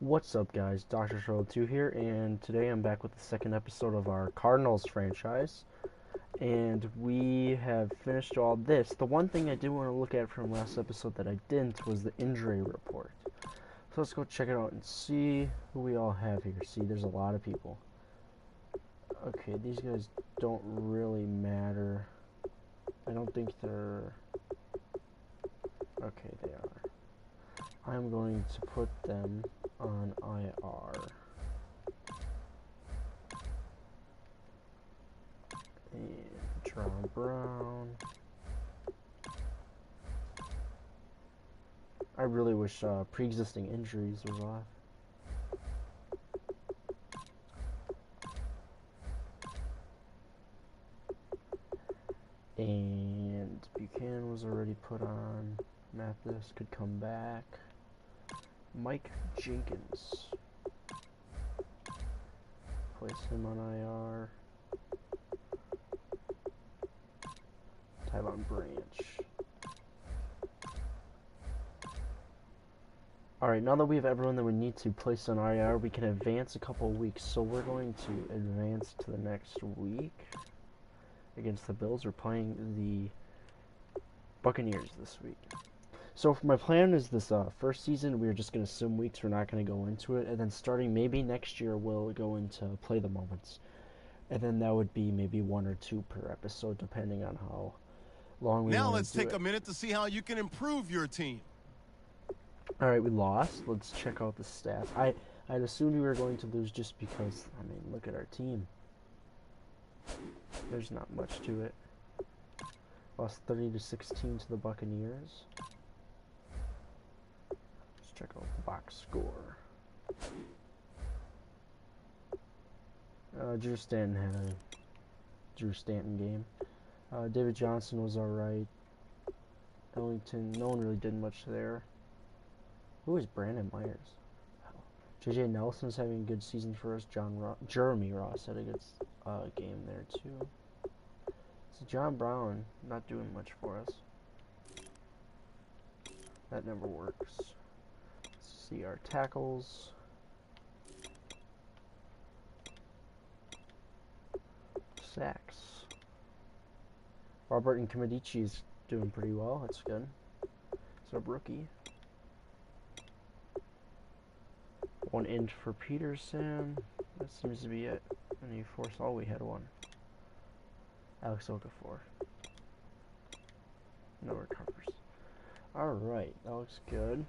What's up, guys? Dr. Sherlock 2 here, and today I'm back with the second episode of our Cardinals franchise. And we have finished all this. The one thing I did want to look at from last episode that I didn't was the injury report. So let's go check it out and see who we all have here. See, there's a lot of people. Okay, these guys don't really matter. I don't think they're... Okay, they are. I'm going to put them on IR. And John Brown. I really wish pre-existing injuries was off. And Buchanan was already put on. Mathis could come back. Mike Jenkins. Place him on IR. Tyvon Branch. Alright, now that we have everyone that we need to place on IR, we can advance a couple of weeks. So we're going to advance to the next week against the Bills. We're playing the Buccaneers this week. So my plan is this first season, we're just going to sim weeks. We're not going to go into it. And then starting maybe next year, we'll go into play the moments. And then that would be maybe 1 or 2 per episode, depending on how long we want to do it. Now let's take a minute to see how you can improve your team. Alright, we lost. Let's check out the stats. I'd assumed we were going to lose just because, I mean, look at our team. There's not much to it. Lost 30-16 to the Buccaneers. Let's check out the box score. Drew Stanton had a Drew Stanton game. David Johnson was alright. Ellington, no one really did much there. Who is Brandon Myers? JJ Nelson's having a good season for us. Jeremy Ross had a good game there too. So John Brown not doing much for us. That never works. Let's see our tackles. Sacks. Robert and Nkemdiche's doing pretty well. That's good. It's a rookie. 1 int for Peterson. That seems to be it. And you force all, we had 1. Alex Okafor. No recovers. Alright, that looks good.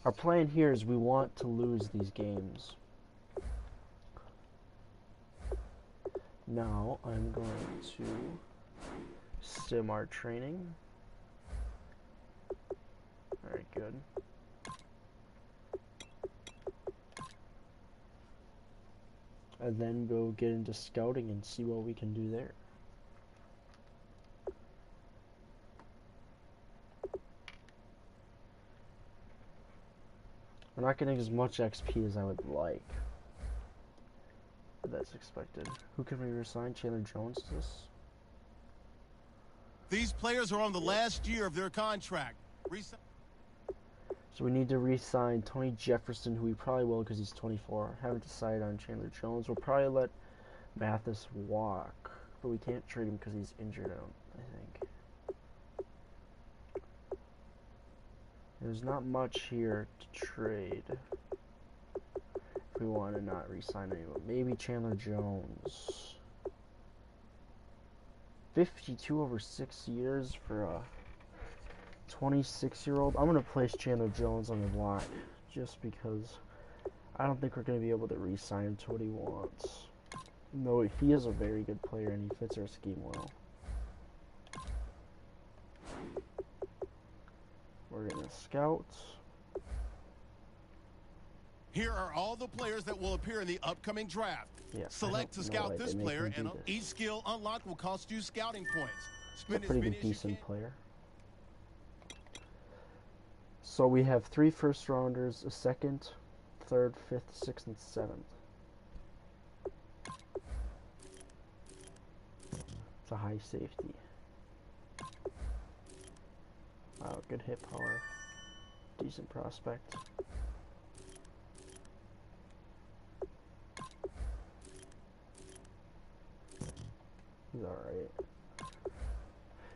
Our plan here is we want to lose these games. Now I'm going to sim our training. Alright, good. And then we'll get into scouting and see what we can do there. We're not getting as much XP as I would like. But that's expected. Who can we resign? Chandler Jones is this? These players are on the last year of their contract. So we need to re-sign Tony Jefferson, who we probably will because he's 24. Haven't decided on Chandler Jones. We'll probably let Mathis walk, but we can't trade him because he's injured, I think. There's not much here to trade if we want to not re-sign anyone. Maybe Chandler Jones. 52 over 6 years for a 26-year-old. I'm going to place Chandler Jones on the block just because I don't think we're going to be able to re-sign him to what he wants. No, he is a very good player and he fits our scheme well. We're going to scout. Here are all the players that will appear in the upcoming draft. Yeah, Select to scout this player, and each skill unlocked will cost you scouting points. Spend as many as decent player. So we have 3 first rounders, a 2nd, 3rd, 5th, 6th, and 7th. It's a high safety. Wow, good hit power. Decent prospect. He's alright.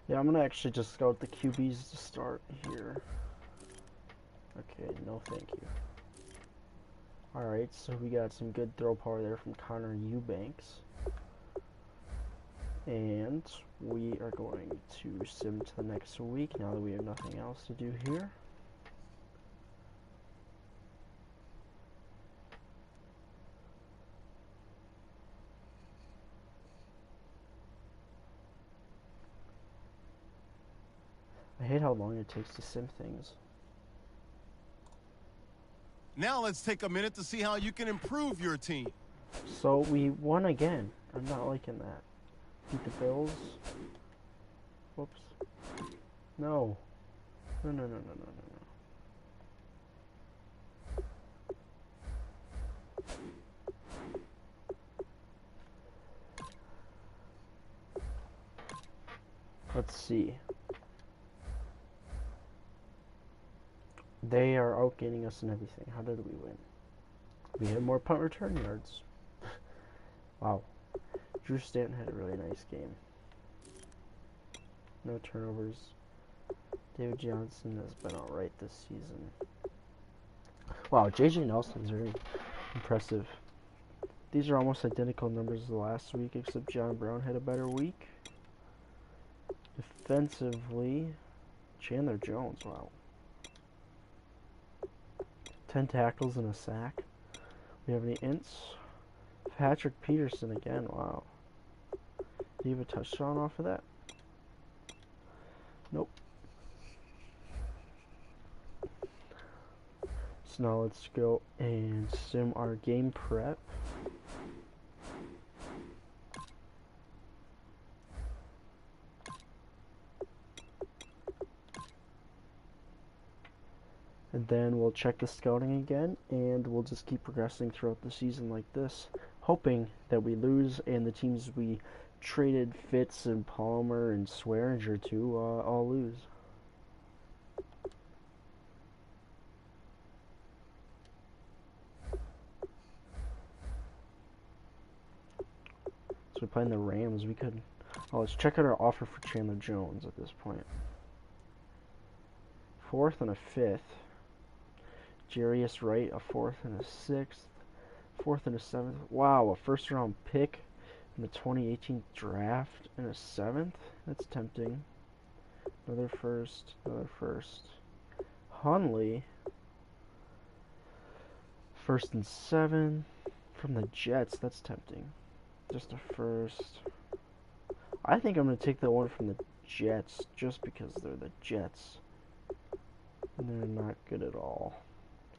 Yeah, I'm gonna actually just scout the QBs to start here. Okay, no thank you. Alright, so we got some good throw power there from Connor Eubanks. And we are going to sim to the next week now that we have nothing else to do here. I hate how long it takes to sim things. Now let's take a minute to see how you can improve your team. So we won again. I'm not liking that. Beat the Bills. Whoops. No. No, no, no, no, no, no, no. Let's see. They are outgaining us in everything. How did we win? We had more punt return yards. Wow. Drew Stanton had a really nice game. No turnovers. David Johnson has been alright this season. Wow, JJ Nelson's very impressive. These are almost identical numbers to last week, except John Brown had a better week. Defensively, Chandler Jones, wow. 10 tackles and a sack. We have any ints? Patrick Peterson again, wow. Did he have a touchdown off of that? Nope. So now let's go and sim our game prep. And then we'll check the scouting again, and we'll just keep progressing throughout the season like this, hoping that we lose and the teams we traded Fitz and Palmer and Swearinger to all lose. So we're playing the Rams. We could... Oh, let's check out our offer for Chandler Jones at this point. 4th and a 5th. Jarius Wright, a 4th and a 6th. 4th and a 7th. Wow, a first round pick in the 2018 draft and a 7th? That's tempting. Another first, another first. Hunley, 1st and 7th from the Jets. That's tempting. Just a first. I think I'm going to take the one from the Jets just because they're the Jets. And they're not good at all.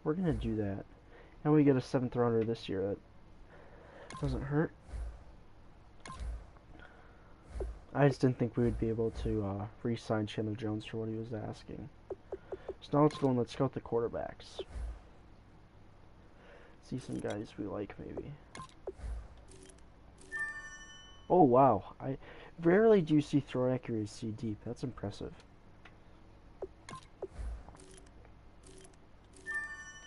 We're going to do that. And we get a 7th rounder this year. That doesn't hurt. I just didn't think we would be able to re-sign Chandler Jones for what he was asking. So now let's go and let's scout the quarterbacks. See some guys we like, maybe. Oh, wow. I rarely do see throw accuracy deep. That's impressive.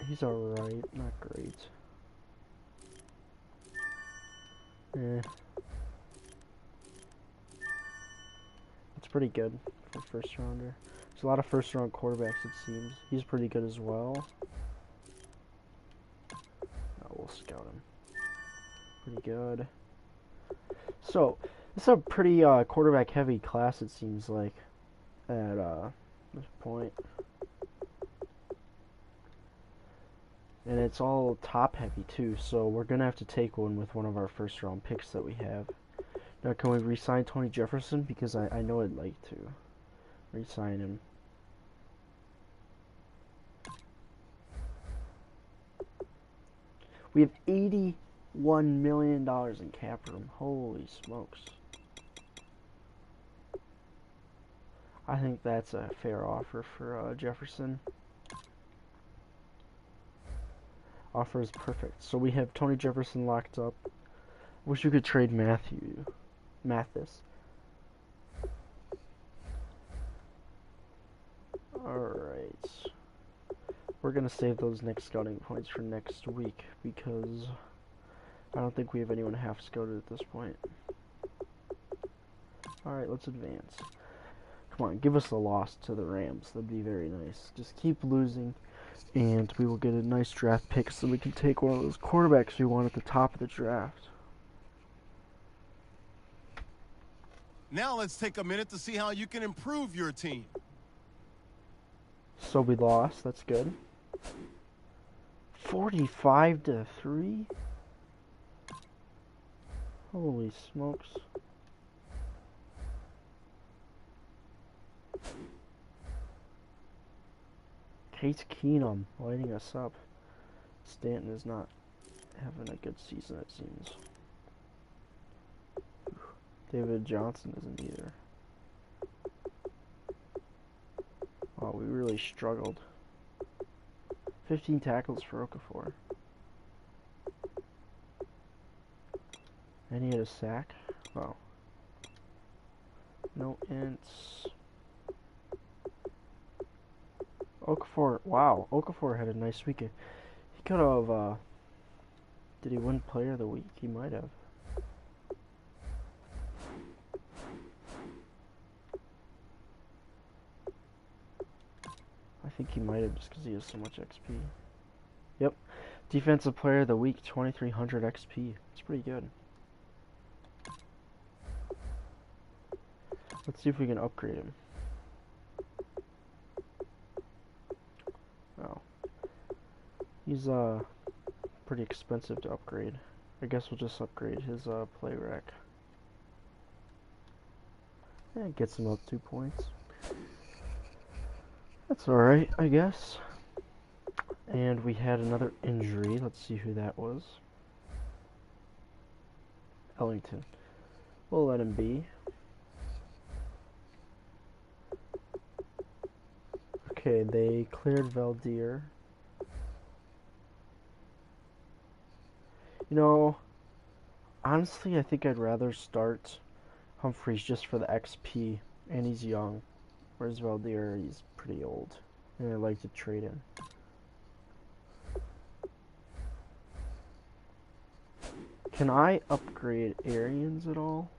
He's alright. Not great. Eh. That's pretty good for first rounder. There's a lot of first round quarterbacks, it seems. He's pretty good as well. Oh, we'll scout him. Pretty good. So, this is a pretty quarterback heavy class, it seems like, at this point. And it's all top heavy too, so we're gonna have to take one with one of our first round picks that we have. Now, can we re-sign Tony Jefferson? Because I know I'd like to re-sign him. We have $81 million in cap room. Holy smokes. I think that's a fair offer for Jefferson. Offer is perfect. So we have Tony Jefferson locked up. Wish we could trade Mathis. Alright. We're going to save those next scouting points for next week because I don't think we have anyone half scouted at this point. Alright, let's advance. Come on, give us a loss to the Rams. That'd be very nice. Just keep losing, and we will get a nice draft pick so we can take one of those quarterbacks we want at the top of the draft. Now let's take a minute to see how you can improve your team. So we lost. That's good. 45-3? Holy smokes. Case Keenum lighting us up. Stanton is not having a good season, it seems. David Johnson isn't either. Oh, we really struggled. 15 tackles for Okafor. And he had a sack. Wow. No ints. Okafor, wow, Okafor had a nice weekend. He could have, did he win Player of the Week? He might have. I think he might have just because he has so much XP. Yep. Defensive Player of the Week, 2300 XP. It's pretty good. Let's see if we can upgrade him. Oh. He's, pretty expensive to upgrade. I guess we'll just upgrade his, play rec. Yeah, gets him up 2 points. That's alright, I guess. And we had another injury. Let's see who that was. Ellington. We'll let him be. Okay, they cleared Valdir. You know, honestly, I think I'd rather start Humphreys just for the XP, and he's young. Whereas Valdir, he's pretty old, and I like to trade him. Can I upgrade Arians at all?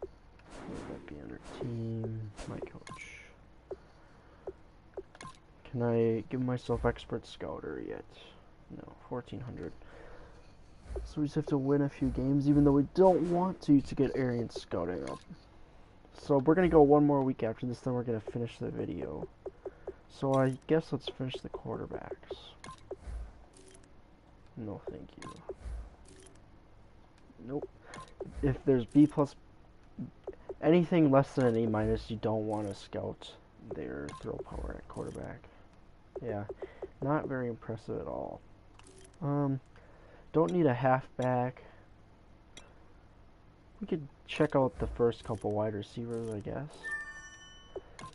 Would that be under team? My coach. Can I give myself expert scouter yet? No, 1400. So we just have to win a few games, even though we don't want to get Arians scouting up. So we're gonna go one more week after this, then we're gonna finish the video. So I guess let's finish the quarterbacks. No, thank you. Nope. If there's B plus, anything less than an A minus, you don't want to scout their throw power at quarterback. Yeah, not very impressive at all. Don't need a halfback. We could check out the first couple wide receivers, I guess.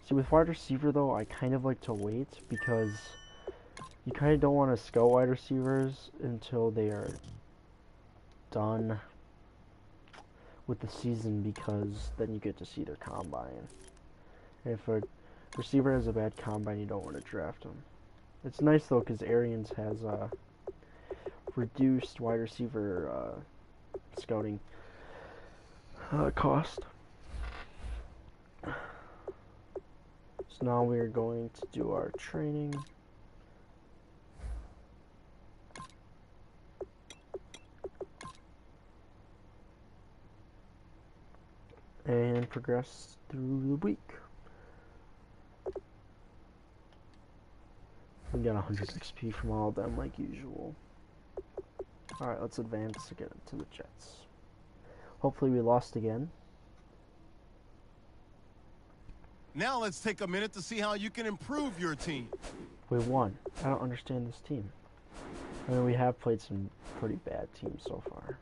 See, with wide receiver though, I kind of like to wait because you kind of don't want to scout wide receivers until they are done with the season, because then you get to see their combine. And if a receiver has a bad combine, you don't want to draft them. It's nice though because Arians has reduced wide receiver scouting cost. So now we are going to do our training. And progress through the week. We got 100 XP from all of them like usual. Alright, let's advance to get to the Jets. Hopefully we lost again. Now let's take a minute to see how you can improve your team. We won. I don't understand this team. I mean, we have played some pretty bad teams so far.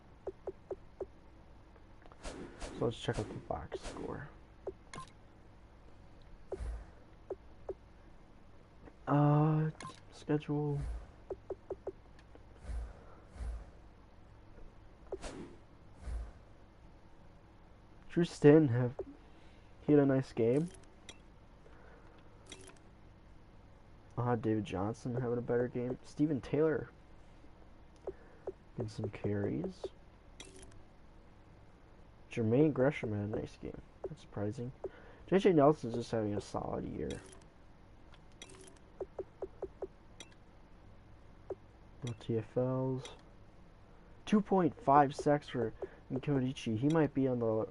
So let's check out the box score. Schedule. Drew Stanton he had a nice game. David Johnson having a better game. Steven Taylor getting some carries. Jermaine Gresham had a nice game. That's surprising. JJ Nelson's just having a solid year. No TFLs. 2.5 sacks for Nkodichi. He might be on the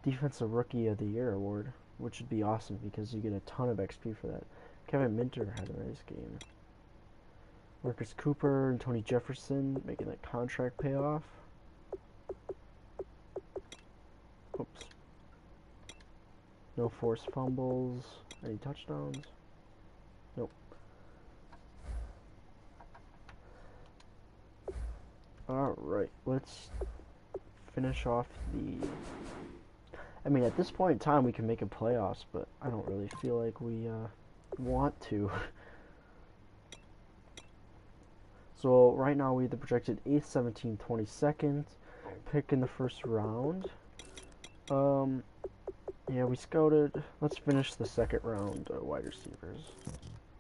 Defensive Rookie of the Year award, which would be awesome because you get a ton of XP for that. Kevin Minter had a nice game. Marcus Cooper and Tony Jefferson making that contract pay off. Oops. No forced fumbles. Any touchdowns? Nope. Alright, let's finish off the... I mean, at this point in time, we can make a playoffs, but I don't really feel like we want to. So right now we have the projected 8th, 17th, 22nd pick in the first round. Yeah, we scouted. Let's finish the second round wide receivers.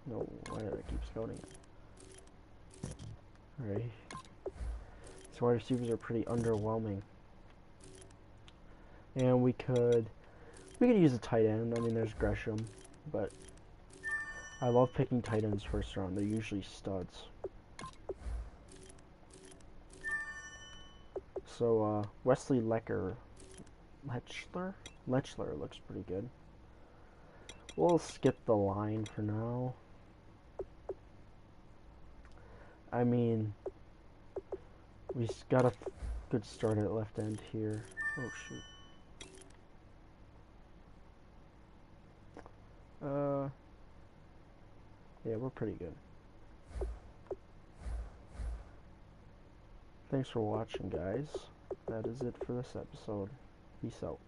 No, why did I keep scouting? Alright. These wide receivers are pretty underwhelming. And we could use a tight end. I mean, there's Gresham, but I love picking tight ends first round. They're usually studs. So, Wesley Lechler looks pretty good. We'll skip the line for now. I mean, we got a good start at left end here. Oh, shoot. Yeah, we're pretty good. Thanks for watching, guys. That is it for this episode. Peace out.